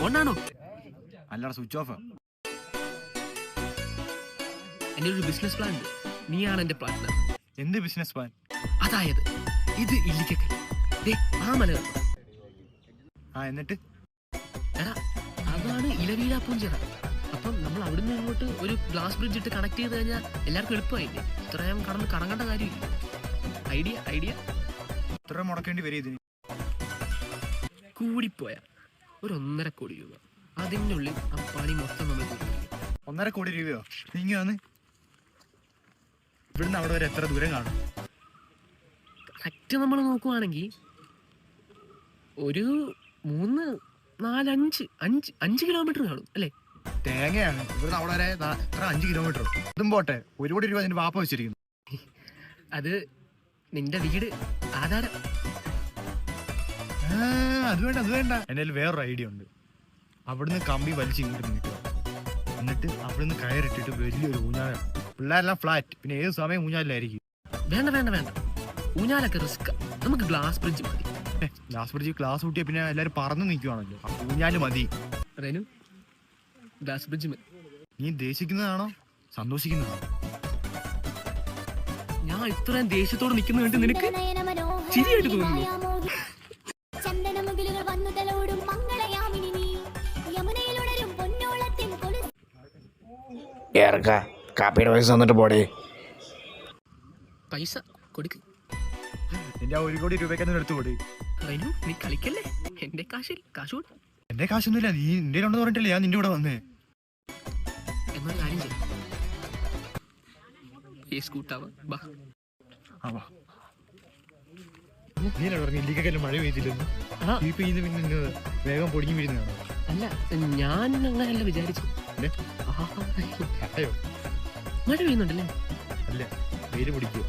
ഓണാണോ? അല്ലടാ switch off. എന്റെ ഒരു ബിസിനസ് പ്ലാൻ ഉണ്ട്. നീയാണ് എന്റെ പാർട്ട്ണർ. എന്ത് ബിസിനസ് പ്ലാൻ? അതായത് ഇത് ഇല്ലിക്കൽ ആ മല കണ്ടോ? എന്നിട്ട് എടാ അതാണ് ഇലവീഴ പൂഞ്ചിറ. അപ്പം നമ്മൾ അവിടുന്ന് ഇങ്ങോട്ട് ഒരു ഗ്ലാസ് ബ്രിഡ്ജ് ഇട്ട് കണക്ട് ചെയ്ത് കഴിഞ്ഞാൽ എല്ലാവർക്കും എളുപ്പമായില്ലേ? ഇത്രയും കടന്ന് കറങ്ങേണ്ട കാര്യമില്ല. ഐഡിയ ഇത്ര മുടക്കേണ്ടി വരും ഇതിന്? കൂടിപ്പോയ ഒരു 1.5 കോടി രൂപ. അതിൻ്റെ ഉള്ളിൽ ആ പണി മൊത്തം നമ്മൾ തീർക്കും. 1.5 കോടി രൂപയോ? നീങ്ങി വന്ന് ഇവിടുന്ന് അവിടെ വരെ എത്ര ദൂരം കാണും? കറക്റ്റ് നമ്മൾ നോക്കുവാണെങ്കിൽ ഒരു 3, 4, 5 കിലോമീറ്റർ കാണും അല്ലേ? തേങ്ങയാണ്. ഇവിടുന്ന് അവിടെ വരെ എത്ര 5 കിലോമീറ്റർ? അതും പോട്ടെ, 1 കോടി രൂപ അതിന് വാപ്പ വെച്ചിരിക്കുന്നു. അത് നിന്റെ വീട് ആധാരം. അത് വേണ്ട. എൻ്റെ വേറൊരു ഐഡിയ ഉണ്ട്. അവിടുന്ന് കമ്പി വലിച്ച് ഇങ്ങോട്ട് നീട്ടുക. എന്നിട്ട് അവിടുന്ന് കയറിട്ടിട്ട് വലിയൊരു ഊഞ്ഞാല. പിള്ളേരെല്ലാം ഫ്ലാറ്റ്, പിന്നെ ഏത് സമയം ഊഞ്ഞാലിലായിരിക്കും. വേണ്ട ഊഞ്ഞാലൊക്കെ റിസ്ക്. നമുക്ക് ഗ്ലാസ് ബ്രിഡ്ജ് മതി. ഗ്ലാസ് ബ്രിഡ്ജ് ക്ലാസ് കൂട്ടിയ പിന്നെ എല്ലാവരും പറന്ന് നിൽക്കുവാണല്ലോ. ഊഞ്ഞാല് മതി. റെനു, ഗ്ലാസ് ബ്രിഡ്ജ് മതി. നീ ദേഷിക്കുന്നതാണോ സന്തോഷിക്കുന്നതാണോ? ഞാൻ ഇത്രയും ദേഷ്യത്തോട് നിൽക്കുന്ന കണ്ട് നിനക്ക് ചിരിയായിട്ട് തോന്നുന്നു. കാപ്പിയുടെ പൈസ തന്നിട്ട് പോടേ. പൈസ കൊടുക്ക്. എന്റെ 1 കോടി രൂപയ്ക്ക് എടുത്തു കൊടു. റെനു, നീ കളിക്കല്ലേ? എന്റെ കാശ് കൊടു. എന്റെ കാശൊന്നുമില്ല. നീ നിന്റെ ഉണ്ടെന്ന് പറഞ്ഞിട്ടില്ലേ ഞാൻ നിന്റെ കൂടെ വന്നേ. എന്നൊരു കാര്യം ചെയ്യും. നീനാ പറഞ്ഞു ഇല്ലിക്കല്ല മഴ പെയ്തില്ലെന്ന്. ഈ പെയ്യുന്ന പിന്നെ വേഗം പൊടിഞ്ഞു വീഴുന്നതാണോ? അല്ല, ഞാൻ അങ്ങനെയല്ല വിചാരിച്ചു. അയ്യോ മഴ പെയ്യുന്നുണ്ടല്ലേ? അല്ല, വെയില് പിടിക്കുവോ?